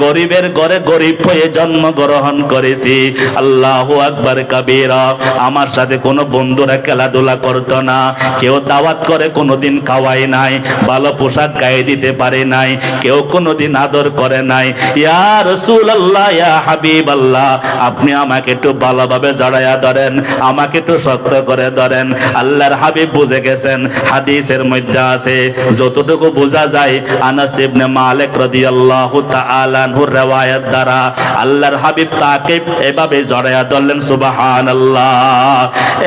গরিবের ঘরে গরিব হয়ে জন্মগ্রহণ করেছি। আল্লাহু আকবার কাবীরা। আমার সাথে কোনো বন্ধুরা খেলাধুলা করতো না, কেউ দাওয়াত করে কোনোদিন খাওয়াই নাই, ভালো পোশাক গায়ে দিতে পারে নাই, কেউ কোনোদিন আদর করে নাই। ইয়া রাসূলুল্লাহ, ইয়া হাবিবাল্লাহ, আপনি আমাকে একটু ভালোভাবে জড়াইয়া ধরেন, আমাকে একটু শক্ত করে ধরেন। আল্লাহর হাবিব বুঝে গেছেন। হাদিসের মধ্যে আছে, যতটুকু বোঝা যায়, আনাস ইবনে মালিক রাদিয়াল্লাহু তাআলা আনহুর riwayat দ্বারা আল্লাহর হাবিব তাকে এভাবে জড়াইয়া ধরলেন। সুবহানাল্লাহ।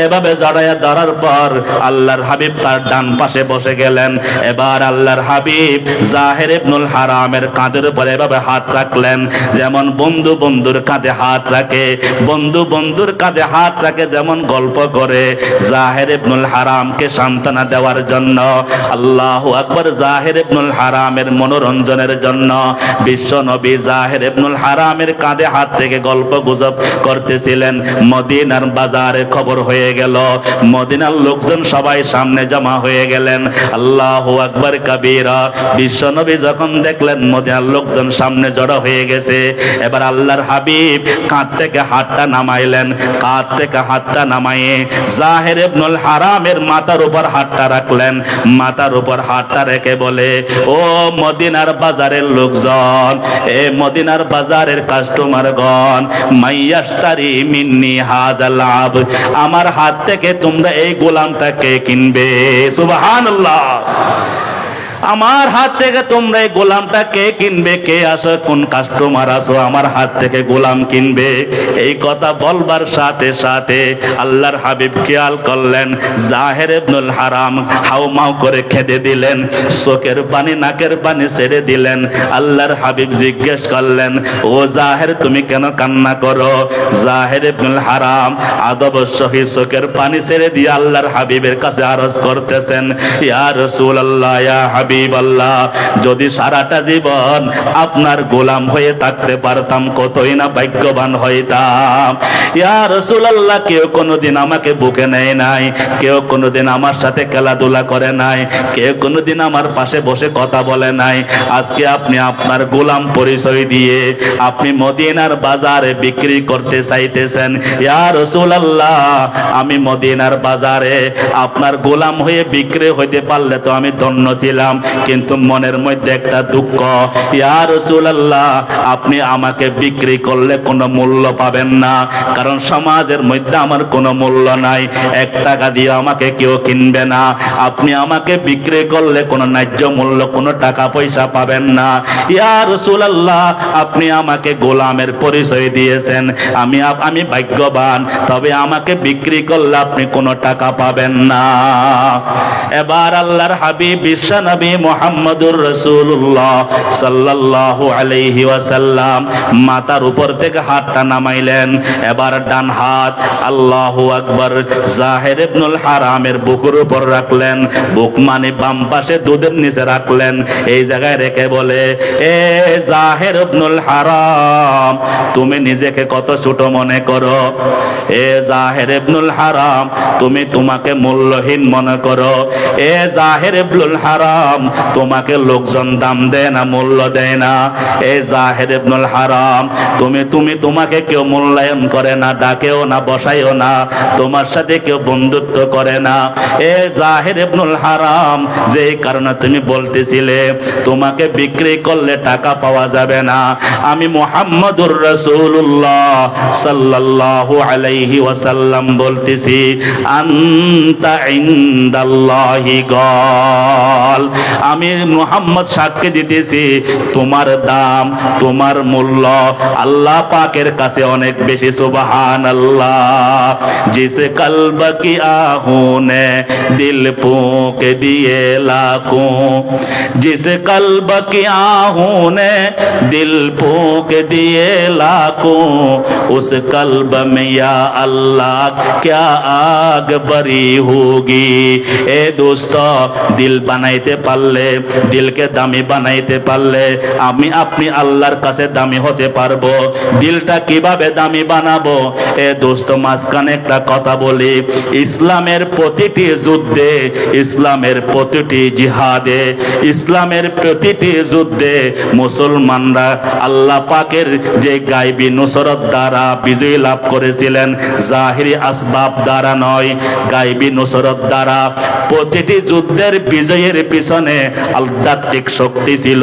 এভাবে জড়াইয়া ধরার পর আল্লাহর হাবিব তার ডান পাশে বসে গেলেন। এবার আল্লাহর হাবিব জাহের ইবনুল হারামের কাঁধের উপর এভাবে হাত রাখলেন, যেমন বন্ধু বন্ধুর কাঁধে হাত রাখে, বন্ধু বন্ধুর কাঁধে হাত রাখে, যেমন গল্প করে জাহের ইবনুল হারামকে সান্ত্বনা দেওয়ার জন্য। আল্লাহু আকবার। জাহের ইবনুল হারামের মনোরঞ্জনের জন্য বিশ্ব নবী জাহের ইবনুল হারামের কাঁধে হাত থেকে গল্প গুজব করতেছিলেন। মদিনার বাজারে খবর হয়ে গেল, মদিনার লোকজন সবাই সামনে জমা হয়ে গেলেন। আল্লাহু আকবার কাবীরা। বিশ্ব নবী যখন দেখলেন মদিনার লোকজন সামনে জড়ো হয়ে গেছে, এবার আল্লাহর হাবিব কাঁধ থেকে হাতটা নামাইলেন। কাঁধ থেকে হাতটা নামাইয়ে জাহের ইবনুল হারামের মাথার উপর হাতটা রাখলেন। মাথার উপর হাতটা রেখে বলে, ও মদিনার বাজারের লোকজন, এ মদিনার বাজারের কাস্টমারগণ, মাইয়াশতারি মিন্নি হাযাল আবদ, আমার হাত থেকে তোমরা এই গোলামটাকে কিনবে। সুবহানাল্লাহ। আমার হাত থেকে তোমরা এই গোলামটা কে কিনবে? কে আসো, কোন কাস্টমার আসো আমার হাত থেকে গোলাম কিনবে? এই কথা বলবার সাথে সাথে আল্লাহর হাবিব খেয়াল করলেন জাহের ইবনুল হারাম হাউমাউ করে খেতে দিলেন, চোখের পানি নাকের পানি ছেড়ে দিলেন। আল্লাহর হাবিব জিজ্ঞেস করলেন, ও জাহের, তুমি কেন কান্না করো? জাহের ইবনুল হারাম আদব সহিত চোখের পানি ছেড়ে দিয়ে আল্লাহর হাবিবের কাছে আরজ করতেছেন, ইয়া রাসূলুল্লাহ, ইয়া হাবিবাল্লাহ, যদি সারাটা জীবন আপনার গোলাম হয়ে থাকতে পারতাম কতই না ভাগ্যবান হইতাম। ইয়া রাসূলুল্লাহ, কেউ কোনোদিন আমাকে বুকে নেয় নাই, কেউ কোনোদিন আমার সাথে খেলাধুলা করে নাই, কেউ কোনোদিন আমার পাশে বসে কথা বলে নাই। আজকে আপনি আপনার গোলাম পরিচয় দিয়ে আপনি মদিনার বাজারে বিক্রি করতে চাইতেছেন। ইয়া রাসূলুল্লাহ, আমি মদিনার বাজারে আপনার গোলাম হয়ে বিক্রি হইতে পারলে তো আমি ধন্য ছিলাম, কিন্তু মনের মধ্যে একটা দুঃখ। ইয়া রাসূলুল্লাহ, আপনি আমাকে বিক্রি করলে কোনো মূল্য পাবেন না, কারণ সমাজের মধ্যে আমার কোনো মূল্য নাই, 1 টাকা দিয়ে আমাকে কেউ কিনবে না। আপনি আমাকে বিক্রি করলে কোনো ন্যায্য মূল্য, কোনো টাকা পয়সা পাবেন না। ইয়া রাসূলুল্লাহ, আপনি আমাকে গোলামের পরিচয় দিয়েছেন, আমি ভাগ্যবান, তবে আমাকে বিক্রি করলে আপনি কোনো টাকা পাবেন না। এবার আল্লাহর হাবিব বিশ্ব নবী মুহাম্মদুর রাসূলুল্লাহ সাল্লাল্লাহু আলাইহি ওয়াসাল্লাম মাথার উপর থেকে হাতটা নামাইলেন। এবার ডান হাত আল্লাহু আকবার জাহের ইবনুল হারামের বুকের উপর রাখলেন, বুক মানে বাম পাশে দুধের নিচে রাখলেন। এই জায়গায় রেখে বলে, এ জাহের ইবনুল হারাম, তুমি নিজেকে কত ছোট মনে করো? এ জাহের ইবনুল হারাম, তুমি তোমাকে মূল্যহীন মনে করো? এ জাহের ইবনুল হারাম, তোমাকে লোকজন দাম দেয় না, মূল্য দেয় না? এ জাহের ইবনুল হারাম, তোমাকে কেউ মূল্যায়ন করে না, ডাকেও না, বসাইও না, তোমার সাথে কেউ বন্ধুত্ব করে না। এ জাহের ইবনুল হারাম, যেই কারণে তুমি বলতেছিলে তোমাকে বিক্রি করলে টাকা পাওয়া যাবে না, আমি মুহাম্মদুর রাসূলুল্লাহ সাল্লাল্লাহু আলাইহি ওয়াসাল্লাম বলতেছি, আনতা ইনদাল্লাহি গাল, আমি মুহাম্মদ সাক্ষী দিতেছি তোমার দাম, তোমার মূল্য আল্লাহ পাকের কাছে অনেক বেশি। সুবহানাল্লাহ। জিস কলব কি আহুনে দিল ফুঁক দিয়ে লাখোं, जिस कल्ब की आहूं ने दिल फूंक दिए लाखों, उस कल्ब में या अल्लाह क्या आग बरी होगी। ए दोस्तों, दिल बनाइते पारले পারলে, দিলকে দামি বানাইতে পারলে আমি আপনি আল্লাহর কাছে দামি হতে পারবো। দিলটা কিভাবে দামি বানাবো? এ দোস্ত, মাঝখানে একটা কথা বলি। ইসলামের প্রতিটি যুদ্ধে, ইসলামের প্রতিটি জিহাদে, ইসলামের প্রতিটি যুদ্ধে মুসলমানরা আল্লাহ পাকের যে গায়বী নুসরত দ্বারা বিজয় লাভ করেছিলেন, জাহিরি আসবাব দ্বারা নয়, গায়বী নুসরত দ্বারা। প্রতিটি যুদ্ধের বিজয়ের পিছনে আধ্যাত্মিক শক্তি ছিল,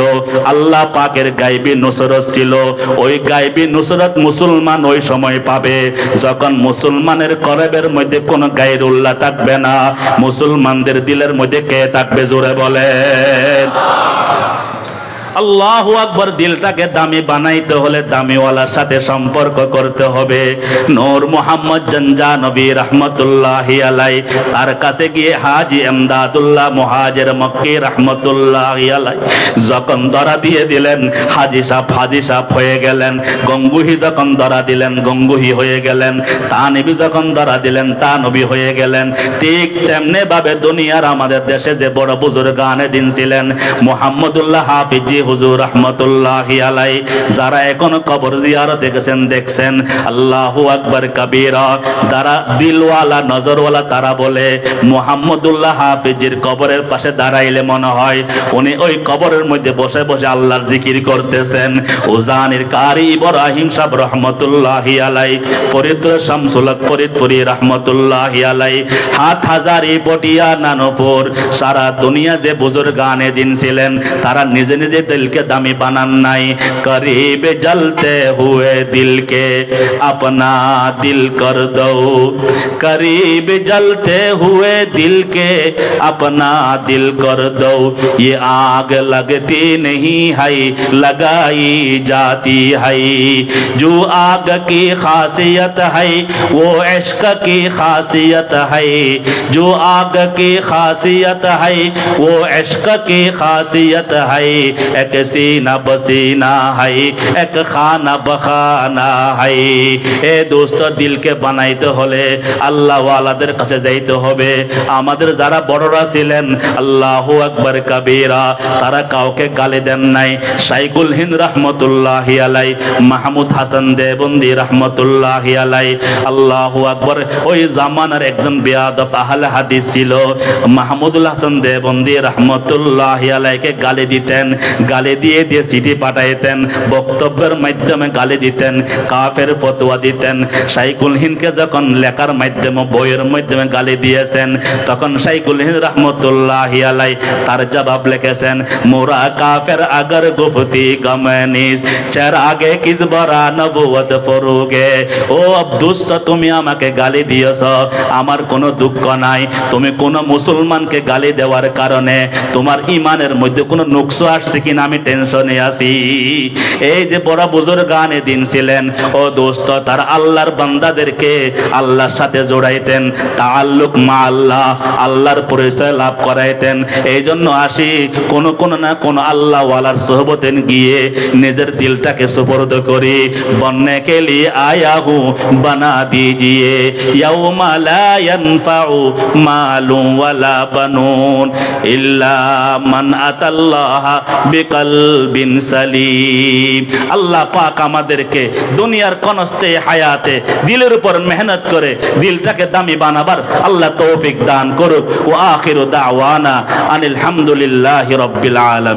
আল্লাহ পাকের গায়বী নুসরত ছিল। ওই গায়বী নুসরত মুসলমান ওই সময় পাবে যখন মুসলমানের কলবের মধ্যে কোনো গায়রুল্লাহ থাকবে না। মুসলমানদের দিলের মধ্যে কে থাকবে? জোরে বলেন আল্লাহু আকবার। দিলটাকে দামি বানাইতে হলে দামিওয়ালার সাথে সম্পর্ক করতে হবে। নূর মোহাম্মদ জানজানবী রাহমাতুল্লাহি আলাইহি তার কাছে গিয়ে হাজী এমদাদুল্লাহ মুহাজির মক্কি রাহমাতুল্লাহি আলাইহি যখন ধরা দিয়ে দিলেন, হাজী সাহেব হয়ে গেলেন। গঙ্গুহি যখন ধরা দিলেন, গঙ্গুহি হয়ে গেলেন। তানবী যখন ধরা দিলেন, তানবী হয়ে গেলেন। ঠিক তেমনি ভাবে দুনিয়ার আমাদের দেশে যে বড় বুজুর্গ আনে দিন ছিলেন, মুহাম্মদুল্লাহ হাফিজি হুজুর রাহমাতুল্লাহি আলাইহি, যারা এখনো কবর জিয়ারতে গেছেন দেখছেন, আল্লাহু আকবার কাবীরা। যারা দিলওয়ালা নজরওয়ালা তারা বলে মুহাম্মদুল্লাহ হাফিজির কবরের পাশে দাঁড়াইলে মনে হয় উনি ওই কবরের মধ্যে বসে বসে আল্লাহর জিকির করতেছেন। উজানির কারি ইব্রাহিম সাহেব রাহমাতুল্লাহি আলাইহি, ফরিদপুর শামসুল হক ফরিদপুরি রাহমাতুল্লাহি আলাইহি, হাটহাজারী পটিয়া নানুপুর, সারা দুনিয়া যে বুজুর্গ আনে দিন ছিলেন, তারা নিজে নিজে दिल के दामी बनाना करीब जलते हुए दिल के अपना दिल कर दो, करीब जलते हुए दिल के अपना दिल कर दो। ये आग लगती नहीं है लगाई जाती है, जो आग की खासियत है वो इश्क की खासियत है, जो आग की खासियत है वो इश्क की खासियत है। एक सीना बसीना है एक खाना बखाना है। ए दोस्त दिल के बनाइते होले আল্লাহ ওয়ালাদের কাছে যাইতে হবে। আমাদের যারা বড়রা ছিলেন আল্লাহু আকবার কাবীরা, তারা কাউকে গালি দেন নাই। শাইখুল হিন্দ রাহমাতুল্লাহি আলাইহি, মাহমুদ হাসান দেবন্দি রাহমাতুল্লাহি আলাইহি, আল্লাহু আকবার, ওই জামানার একজন বেয়াদব আহলে হাদিস ছিল। মাহমুদুল হাসান দেবন্দি রাহমাতুল্লাহি আলাইহিকে গালি দিতেন, গালি দিয়ে দিয়ে চিঠি পাঠাইতেন, বক্তব্যের মাধ্যমে গালি দিতেন, কাফের ফতোয়া দিতেন। শাইখুল হিন্দকে যখন লেখার মাধ্যমে বইয়ের মাধ্যমে গালি দিয়েছেন, তখন শাইখুল হিন্দ রাহমাতুল্লাহি আলাইহি তার জবাব লিখেছেন, মোরা কাফের আগর গুফতি গমনিস চেরাগে কিস বরা নবুয়ত ফরুগে। ও দুষ্ট, তুমি আমাকে গালি দিয়েছ, আমার কোনো দুঃখ নাই। তুমি কোন মুসলমানকে গালি দেওয়ার কারণে তোমার ইমানের মধ্যে কোনো নুকস আসছে কিনা আমি টেনশনে আছি। এই যে বড় বুজুর্গ আনে দিন ছিলেন, ও দোস্ত, তার আল্লাহর বান্দাদেরকে আল্লাহর সাথে জোড়াইতেন, তাআল্লুক মা আল্লাহ, আল্লাহর পরিচয় লাভ করাইতেন। এই জন্য আসি কোন না কোন আল্লাহ ওয়ালার সোহবতে গিয়ে নিজের দিলটাকে সুপর্দ করি। বন্নে কে লিয়ে আয়া হুঁ বানা দিজিয়ে ইয়াউমা লা ইয়ানফাউ মালুন ওয়ালা বানুন ইল্লা মান আতাল্লাহ বিকলবিন সালিম। আল্লাহ পাক আমাদেরকে দুনিয়ার কনস্তে হায়াতে দিলের উপর মেহনত করে দিলটাকে দামি বানাবার আল্লাহ তৌফিক দান করুক। ওয়া আখিরু দাওয়ানা আনিল হামদুলিল্লাহি রাব্বিল আলামিন।